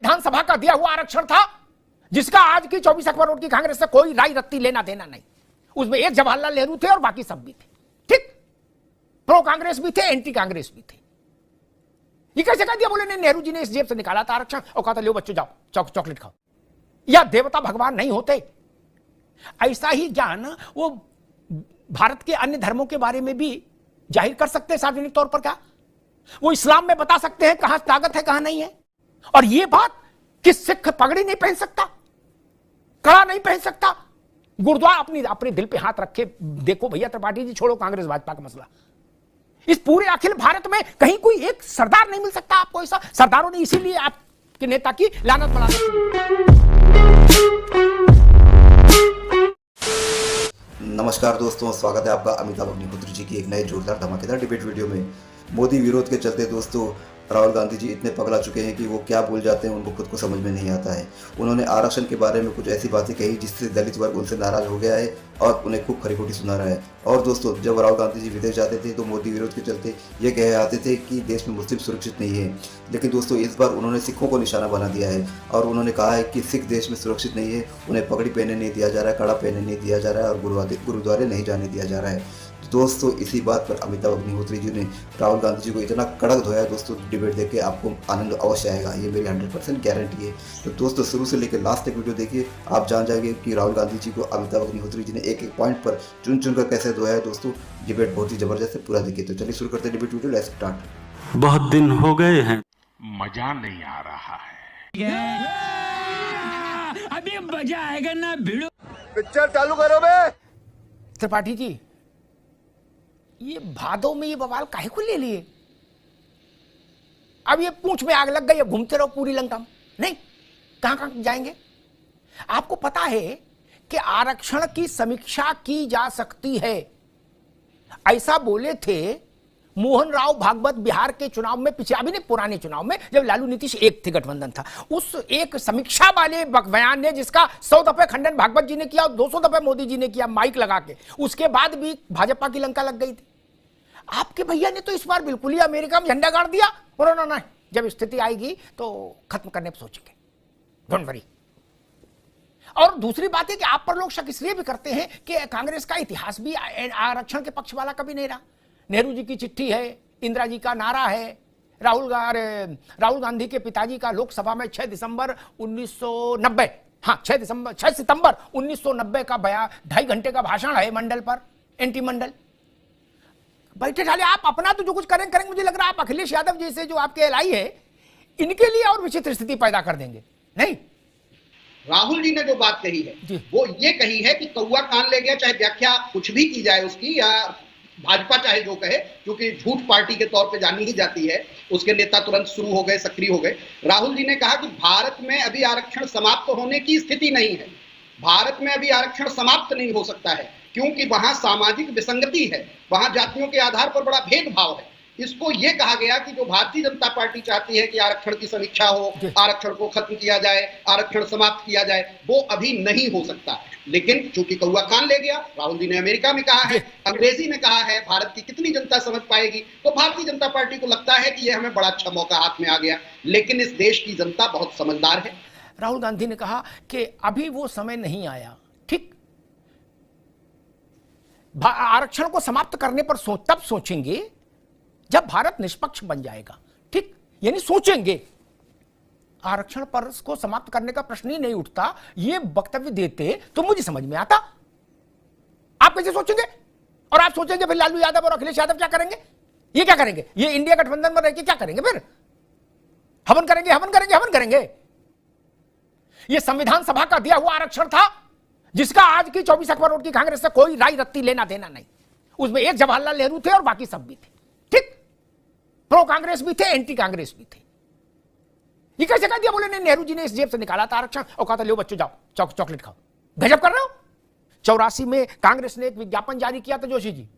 विधानसभा का दिया हुआ आरक्षण था, जिसका आज की 24 अखबार रोड की कांग्रेस से कोई राय रत्ती लेना देना नहीं। उसमें एक जवाहरलाल नेहरू थे और बाकी सब भी थे। ठीक, प्रो कांग्रेस भी थे, एंटी कांग्रेस भी थे। ये कैसे कह दिया? बोले नहीं, नेहरू जी ने इस जेब से निकाला था आरक्षण और कहा था लो बच्चों जाओ चॉकलेट खाओ। या देवता भगवान नहीं होते? ऐसा ही ज्ञान वो भारत के अन्य धर्मों के बारे में भी जाहिर कर सकते हैं सार्वजनिक तौर पर। क्या वो इस्लाम में बता सकते हैं कहां ताकत है कहां नहीं है? और ये बात कि सिख पगड़ी नहीं पहन सकता, कड़ा नहीं पहन सकता, गुरुद्वारा अपने दिल पे हाथ रखे देखो भैया त्रिपाठी जी, छोड़ो कांग्रेस भाजपा का मसला। इस पूरे अखिल भारत में कहीं कोई एक सरदार नहीं मिल सकता आपको ऐसा? सरदारों ने इसीलिए आपके नेता की लानत बढ़ा दी। नमस्कार दोस्तों, स्वागत है आपका अमिताभ अग्निहोत्री जी की एक नए जोरदार धमाकेदार डिबेट वीडियो में। मोदी विरोध के चलते दोस्तों राहुल गांधी जी इतने पगला चुके हैं कि वो क्या बोल जाते हैं उनको खुद को समझ में नहीं आता है। उन्होंने आरक्षण के बारे में कुछ ऐसी बातें कही जिससे दलित वर्ग उनसे नाराज हो गया है और उन्हें खूब खरी खोटी सुना रहा है। और दोस्तों जब राहुल गांधी जी विदेश जाते थे तो मोदी विरोध के चलते ये कह आते थे कि देश में मुस्लिम सुरक्षित नहीं है, लेकिन दोस्तों इस बार उन्होंने सिखों को निशाना बना दिया है और उन्होंने कहा है कि सिख देश में सुरक्षित नहीं है, उन्हें पगड़ी पहनने नहीं दिया जा रहा है, कड़ा पहनने नहीं दिया जा रहा है और गुरुद्वारे नहीं जाने दिया जा रहा है। दोस्तों इसी बात पर अमिताभ अग्निहोत्री जी ने राहुल गांधी जी को इतना कड़क धोया है दोस्तों, डिबेट देख के आपको आनंद अवश्य आएगा, ये मेरी 100% गारंटी है। तो दोस्तों शुरू से लेकर लास्ट तक वीडियो देखिए, आप जान जाएंगे कि राहुल गांधी जी को अमिताभ अग्निहोत्री जी ने एक एक पॉइंट पर चुन चुन कर कैसे धोया है। दोस्तों डिबेट बहुत ही जबरदस्त है, पूरा देखिए। तो चलिए शुरू करते हैं डिबेट वीडियो, लेट्स स्टार्ट। बहुत दिन हो गए हैं, मजा नहीं आ रहा है। अभी मजा आएगा ना भिड़ो। पिक्चर चालू करो बे। त्रिपाठी जी, ये भादों में ये बवाल काहे को ले लिए? अब ये पूंछ में आग लग गई, घूमते रहो पूरी लंका में, नहीं कहां कहां जाएंगे? आपको पता है कि आरक्षण की समीक्षा की जा सकती है, ऐसा बोले थे मोहन राव भागवत बिहार के चुनाव में, पीछे अभी नहीं पुराने चुनाव में, जब लालू नीतीश एक थे, गठबंधन था। उस एक समीक्षा वाले बयान ने, जिसका 100 दफे खंडन भागवत जी ने किया और 200 दफे मोदी जी ने किया माइक लगा के, उसके बाद भी भाजपा की लंका लग गई थी। आपके भैया ने तो इस बार बिल्कुल ही अमेरिका में झंडा गाड़ दिया। कोरोना नहीं, जब स्थिति आएगी तो खत्म करने पर सोचेंगे, डोंट वरी। और दूसरी बात है कि आप पर लोग शक इसलिए भी करते हैं कि कांग्रेस का इतिहास भी आरक्षण के पक्ष वाला कभी नहीं रहा। नेहरू जी की चिट्ठी है, इंदिरा जी का नारा है, राहुल गांधी के पिताजी का लोकसभा में 6 सितंबर 1990 का बयान, 2.5 घंटे का भाषण है मंडल पर, एंटी मंडल। बैठे ठाले आप अपना तो जो कुछ करेंगे, मुझे लग रहा है आप अखिलेश यादव जैसे जो आपके एलआई है इनके लिए और विचित्र स्थिति पैदा कर देंगे। नहीं, राहुल जी ने जो बात कही है वो ये कही है कि कौवा कान ले गया, चाहे व्याख्या कुछ भी की जाए उसकी, या भाजपा चाहे जो कहे, क्योंकि झूठ पार्टी के तौर पे जानी ही जाती है, उसके नेता तुरंत शुरू हो गए, सक्रिय हो गए। राहुल जी ने कहा कि भारत में अभी आरक्षण समाप्त होने की स्थिति नहीं है, भारत में अभी आरक्षण समाप्त नहीं हो सकता है, क्योंकि वहां सामाजिक विसंगति है, वहां जातियों के आधार पर बड़ा भेदभाव है। इसको यह कहा गया कि जो भारतीय जनता पार्टी चाहती है कि आरक्षण की समीक्षा हो, आरक्षण को खत्म किया जाए, आरक्षण समाप्त किया जाए, वो अभी नहीं हो सकता। लेकिन चूंकि कौवा कान ले गया, राहुल जी ने अमेरिका में कहा है, अंग्रेजी में कहा है, भारत की कितनी जनता समझ पाएगी, तो भारतीय जनता पार्टी को लगता है कि यह हमें बड़ा अच्छा मौका हाथ में आ गया। लेकिन इस देश की जनता बहुत समझदार है। राहुल गांधी ने कहा कि अभी वो समय नहीं आया। ठीक, आरक्षण को समाप्त करने पर तब सोचेंगे जब भारत निष्पक्ष बन जाएगा। ठीक, यानी सोचेंगे, आरक्षण पर इसको समाप्त करने का प्रश्न ही नहीं उठता। ये वक्तव्य देते तो मुझे समझ में आता, आप कैसे सोचेंगे? और आप सोचेंगे फिर लालू यादव और अखिलेश यादव क्या करेंगे? ये क्या करेंगे? ये इंडिया गठबंधन में रहकर क्या करेंगे? फिर हवन करेंगे। ये संविधान सभा का दिया हुआ आरक्षण था, जिसका आज की 24 अखबार रोड की कांग्रेस से कोई राय रत्ती लेना देना नहीं। उसमें एक जवाहरलाल नेहरू थे और बाकी सब भी थे। ठीक, प्रो कांग्रेस भी थे, एंटी कांग्रेस भी थे। ये कैसे कह दिया? बोले नहीं, नेहरू जी ने इस जेब से निकाला था आरक्षण और कहा था लो बच्चों जाओ चॉकलेट खाओ। गजब कर रहे हो। 84 में कांग्रेस ने एक विज्ञापन जारी किया था जोशी जी,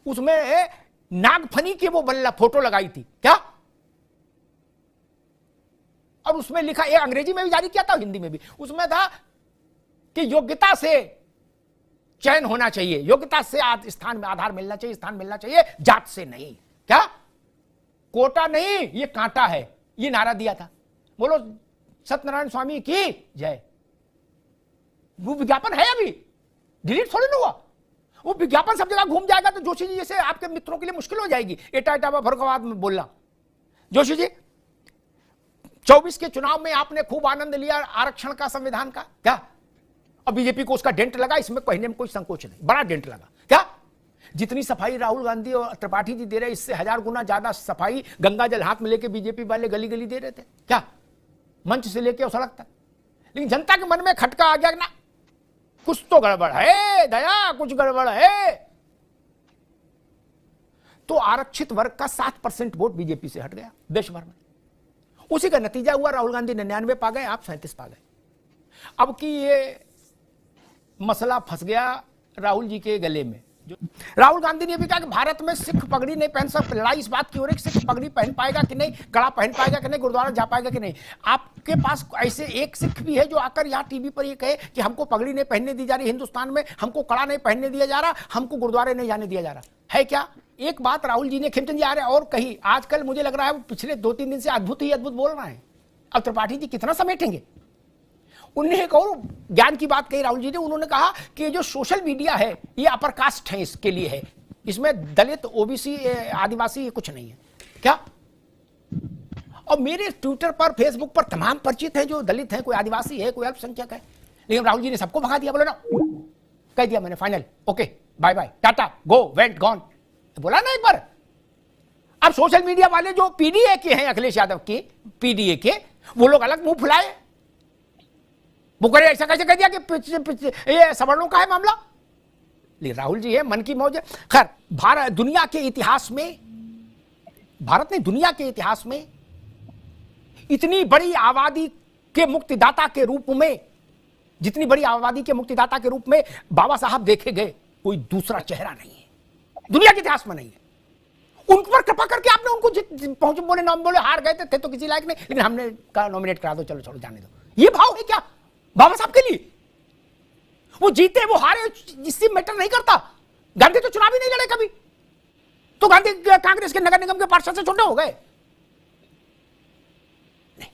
उसमें नागफनी की वो बल्ला फोटो लगाई थी क्या, और उसमें लिखा, एक अंग्रेजी में भी जारी किया था, हिंदी में भी, उसमें था कि योग्यता से चयन होना चाहिए, योग्यता से स्थान में आधार मिलना चाहिए, स्थान मिलना चाहिए, जात से नहीं। क्या कोटा नहीं, ये कांटा है, ये नारा दिया था। बोलो सत्यनारायण स्वामी की जय। वो विज्ञापन है अभी, डिलीट थोड़ी ना हुआ। वो विज्ञापन सब जगह घूम जाएगा तो जोशी जी जैसे आपके मित्रों के लिए मुश्किल हो जाएगी एटा एटा फरुखाबाद में बोलना। जोशी जी 24 के चुनाव में आपने खूब आनंद लिया आरक्षण का, संविधान का, क्या? और बीजेपी को उसका डेंट लगा, इसमें कहने में कोई संकोच नहीं, बड़ा डेंट लगा। क्या जितनी सफाई राहुल गांधी और त्रिपाठी जी दे रहे, इससे 1000 गुना ज्यादा सफाई गंगा जल हाथ में लेके बीजेपी वाले गली गली दे रहे थे, क्या मंच से लेके और सड़क तक। लेकिन जनता के मन में खटका आ गया ना, कुछ तो गड़बड़ है दया, कुछ गड़बड़ है। तो आरक्षित वर्ग का 7% वोट बीजेपी से हट गया देश भर में। उसी का नतीजा हुआ राहुल गांधी 99 पा गए, आप 37 पा गए। अब की ये मसला फंस गया राहुल जी के गले में। राहुल गांधी ने भी कहा कि भारत में सिख पगड़ी नहीं पहन सकते। लड़ाई इस बात की हो रही है कि सिख पगड़ी पहन पाएगा कि नहीं, कड़ा पहन पाएगा कि नहीं, गुरुद्वारा जा पाएगा कि नहीं। आपके पास ऐसे एक सिख भी है जो आकर यहाँ टीवी पर ये कहे कि हमको पगड़ी नहीं पहनने दी जा रही हिंदुस्तान में, हमको कड़ा नहीं पहनने दिया जा रहा, हमको गुरुद्वारे नहीं जाने दिया जा रहा है। क्या एक बात राहुल जी ने खिमचंद जी आ रहे और कही, आजकल मुझे लग रहा है वो पिछले 2-3 दिन से अद्भुत ही अद्भुत बोल रहे हैं। अब त्रिपाठी जी कितना समेटेंगे। उन्हें एक और ज्ञान की बात कही राहुल जी ने, उन्होंने कहा कि जो सोशल मीडिया है ये अपर कास्ट है, इसके लिए है, इसमें दलित ओबीसी आदिवासी ये कुछ नहीं है। क्या? और मेरे ट्विटर पर फेसबुक पर तमाम परिचित हैं जो दलित हैं, कोई आदिवासी है, कोई अल्पसंख्यक है, लेकिन राहुल जी ने सबको भगा दिया। बोला ना, कह दिया मैंने final, okay bye bye tata go went gone, बोला ना एक बार। अब सोशल मीडिया वाले जो पीडीए के हैं, अखिलेश यादव के पीडीए के, वो लोग अलग मुंह फुलाए, वो करे ऐसा कैसे कह दिया कि ये सवर्णों का है मामला। लेकिन राहुल जी है मन की मौज। खैर भारत दुनिया के इतिहास में, भारत ने दुनिया के इतिहास में इतनी बड़ी आबादी के मुक्तिदाता के रूप में, जितनी बड़ी आबादी के मुक्तिदाता के रूप में बाबा साहब देखे गए, कोई दूसरा चेहरा नहीं है दुनिया के इतिहास में, नहीं है। उन पर कृपा करके आपने उनको पहुंचे, बोले नाम बोले, हार गए थे तो किसी लायक नहीं, लेकिन हमने कहा नॉमिनेट करा दो, चलो छोड़ो जाने दो। ये भाव है क्या बाबा साहब के लिए? वो जीते वो हारे इससे मैटर नहीं करता। गांधी तो चुनाव ही नहीं लड़े कभी, तो गांधी कांग्रेस के नगर निगम के पार्षद से छोटे हो गए। नहीं,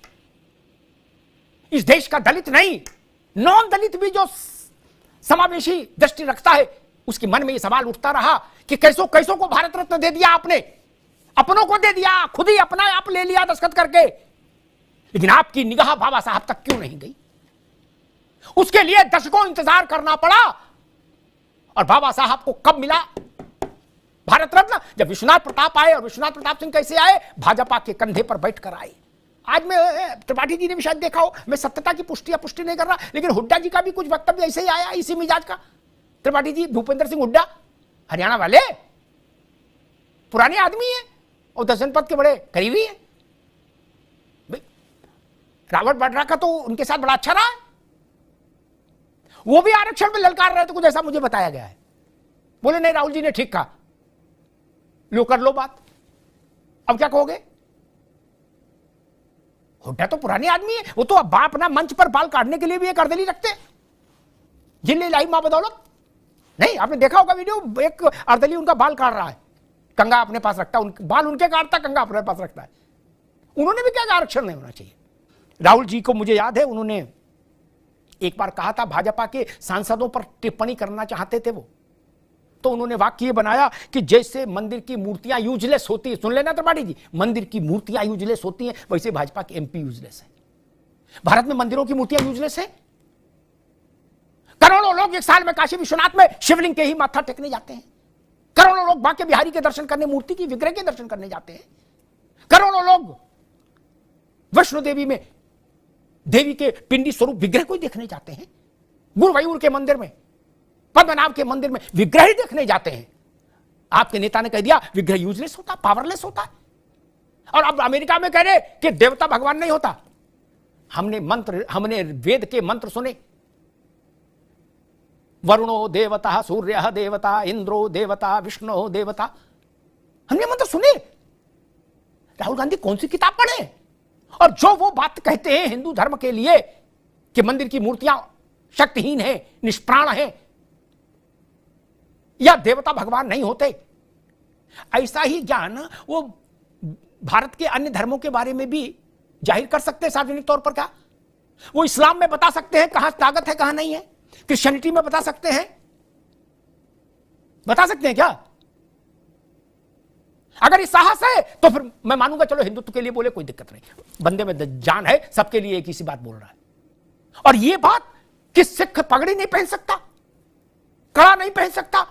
इस देश का दलित नहीं, नॉन दलित भी जो समावेशी दृष्टि रखता है, उसके मन में यह सवाल उठता रहा कि कैसों कैसों को भारत रत्न दे दिया आपने, अपनों को दे दिया, खुद ही अपना आप ले लिया दस्तखत करके, लेकिन आपकी निगाह बाबा साहब तक क्यों नहीं गई? उसके लिए दशकों इंतजार करना पड़ा। और बाबा साहब को कब मिला भारत रत्न? जब विश्वनाथ प्रताप आए। और विश्वनाथ प्रताप सिंह कैसे आए? भाजपा के कंधे पर बैठकर आए। आज मैं, त्रिपाठी जी ने भी शायद देखा हो, मैं सत्यता की पुष्टि नहीं कर रहा, लेकिन हुड्डा जी का भी कुछ वक्तव्य ऐसे ही आया इसी मिजाज का। त्रिपाठी जी, भूपेंद्र सिंह हुड्डा हरियाणा वाले पुराने आदमी है और दर्शन पथ के बड़े करीबी है। रॉबर्ट वाड्रा का तो उनके साथ बड़ा अच्छा रहा है, वो भी आरक्षण में ललकार रहे थे, कुछ ऐसा मुझे बताया गया है। बोले नहीं राहुल जी ने ठीक कहा, लो कर लो बात, अब क्या कहोगे? हुड्डा तो पुराने आदमी है, वो तो अब अपना मंच पर बाल काटने के लिए भी एक अर्दली रखते हैं, जिनने लाई मां बदौलत। नहीं, आपने देखा होगा वीडियो, एक अर्दली उनका बाल काट रहा है, कंगा अपने पास रखता है, बाल उनके काटता, कंगा अपने पास रखता है। उन्होंने भी क्या आरक्षण नहीं होना चाहिए। राहुल जी को मुझे याद है, उन्होंने एक बार कहा था, भाजपा के सांसदों पर टिप्पणी करना चाहते थे वो, तो उन्होंने वाक्य बनाया कि जैसे मंदिर की मूर्तियां यूजलेस होती है, सुन लेना त्रिपाठी जी, मंदिर की मूर्तियां यूजलेस होती हैं, वैसे भाजपा के एमपी यूजलेस है। भारत में मंदिरों की मूर्तियां यूजलेस है। करोड़ों लोग एक साल में काशी विश्वनाथ में शिवलिंग के ही माथा टेकने जाते हैं। करोड़ों लोग बांके बिहारी के दर्शन करने, मूर्ति की विग्रह के दर्शन करने जाते हैं। करोड़ों लोग वैष्णो देवी में देवी के पिंडी स्वरूप विग्रह को देखने जाते हैं। गुरुवायूर के मंदिर में, पद्मनाभ के मंदिर में विग्रह ही देखने जाते हैं। आपके नेता ने कह दिया विग्रह यूजलेस होता, पावरलेस होता है। और अब अमेरिका में कह रहे कि देवता भगवान नहीं होता। हमने वेद के मंत्र सुने, वरुणो देवता, सूर्य देवता, इंद्रो देवता, विष्णु देवता, हमने मंत्र सुने। राहुल गांधी कौन सी किताब पढ़े? और जो वो बात कहते हैं हिंदू धर्म के लिए कि मंदिर की मूर्तियां शक्तिहीन है, निष्प्राण है, या देवता भगवान नहीं होते, ऐसा ही ज्ञान वो भारत के अन्य धर्मों के बारे में भी जाहिर कर सकते हैं सार्वजनिक तौर पर क्या? वो इस्लाम में बता सकते हैं कहां ताकत है कहां नहीं है, क्रिश्चियनिटी में बता सकते हैं क्या? अगर ये साहस है तो फिर मैं मानूंगा चलो हिंदुत्व के लिए बोले, कोई दिक्कत नहीं, बंदे में जान है, सबके लिए एक ही सी बात बोल रहा है। और ये बात कि सिख पगड़ी नहीं पहन सकता, कड़ा नहीं पहन सकता,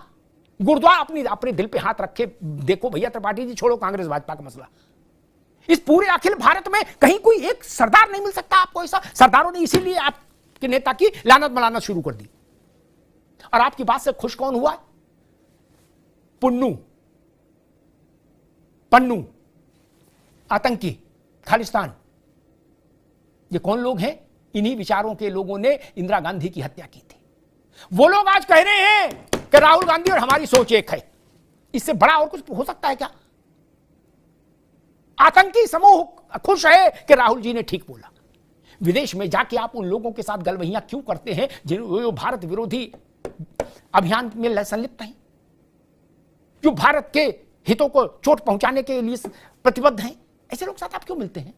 गुरुद्वारा अपने दिल पे हाथ रखे देखो भैया त्रिपाठी जी, छोड़ो कांग्रेस भाजपा का मसला, इस पूरे अखिल भारत में कहीं कोई एक सरदार नहीं मिल सकता आपको ऐसा। सरदारों ने इसीलिए आपके नेता की लानत मलाना शुरू कर दी। और आपकी बात से खुश कौन हुआ? पन्नू आतंकी, खालिस्तान, ये कौन लोग हैं? इन्हीं विचारों के लोगों ने इंदिरा गांधी की हत्या की थी। वो लोग आज कह रहे हैं कि राहुल गांधी और हमारी सोच एक है। इससे बड़ा और कुछ हो सकता है क्या? आतंकी समूह खुश है कि राहुल जी ने ठीक बोला। विदेश में जाके आप उन लोगों के साथ गलवहियां क्यों करते हैं जो भारत विरोधी अभियान में संलिप्त हैं, जो भारत के हितों को चोट पहुंचाने के लिए प्रतिबद्ध हैं? ऐसे लोग साथ आप क्यों मिलते हैं?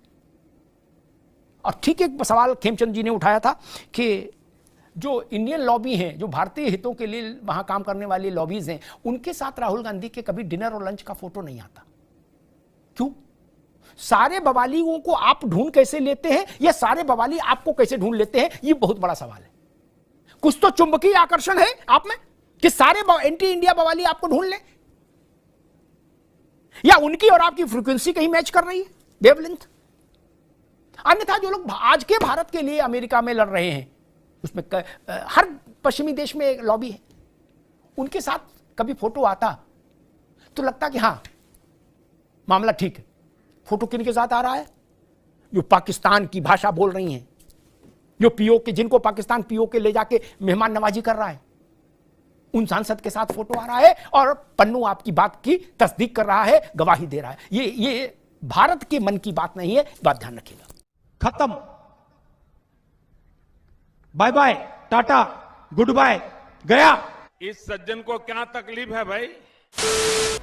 और ठीक एक सवाल खेमचंद जी ने उठाया था कि जो इंडियन लॉबी हैं, जो भारतीय हितों के लिए वहां काम करने वाली लॉबीज हैं, उनके साथ राहुल गांधी के कभी डिनर और लंच का फोटो नहीं आता। क्यों? सारे बवालियों को आप ढूंढ कैसे लेते हैं, या सारे बवाली आपको कैसे ढूंढ लेते हैं, ये बहुत बड़ा सवाल है। कुछ तो चुंबकीय आकर्षण है आप में कि सारे एंटी इंडिया बवाली आपको ढूंढ ले, या उनकी और आपकी फ्रीक्वेंसी कहीं मैच कर रही है, वेवलेंथ। अन्यथा जो लोग आज के भारत के लिए अमेरिका में लड़ रहे हैं, उसमें हर पश्चिमी देश में एक लॉबी है, उनके साथ कभी फोटो आता तो लगता कि हां मामला ठीक है। फोटो किन के साथ आ रहा है? जो पाकिस्तान की भाषा बोल रही हैं, जो पीओके, जिनको पाकिस्तान पीओके ले जाके मेहमान नवाजी कर रहा है, उन सांसद के साथ फोटो आ रहा है। और पन्नू आपकी बात की तस्दीक कर रहा है, गवाही दे रहा है। ये भारत के मन की बात नहीं है, बात ध्यान रखिएगा। खत्म, bye bye, tata, goodbye, गया। इस सज्जन को क्या तकलीफ है भाई?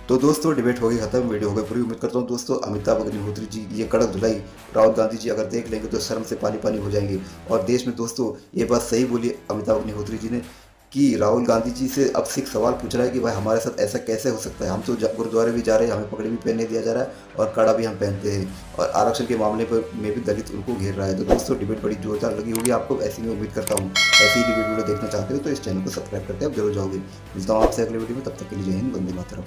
तो दोस्तों डिबेट हो गई खत्म, वीडियो हो गई पूरी। उम्मीद करता हूँ दोस्तों अमिताभ अग्निहोत्री जी ये कड़क धुलाई राहुल गांधी जी अगर देख लेंगे तो शर्म से पानी पानी हो जाएंगे। और देश में दोस्तों ये बात सही बोली अमिताभ अग्निहोत्री जी ने कि राहुल गांधी जी से अब सिख सवाल पूछ रहा है कि भाई हमारे साथ ऐसा कैसे हो सकता है, हम तो गुरुद्वारे भी जा रहे हैं, हमें पगड़ी भी पहनने दिया जा रहा है और कड़ा भी हम पहनते हैं, और आरक्षण के मामले पर में भी दलित उनको घेर रहा है। तो दोस्तों डिबेट बड़ी जोरदार लगी होगी आपको, ऐसी मैं उम्मीद करता हूँ। ऐसी ही डिबेट वीडियो देखना चाहते हो तो इस चैनल को सब्सक्राइब करके आप जरूर जाओगे। मिलता हूँ आपसे अगले वीडियो में, तब तक के लिए जय हिंद, वंदे मातरम।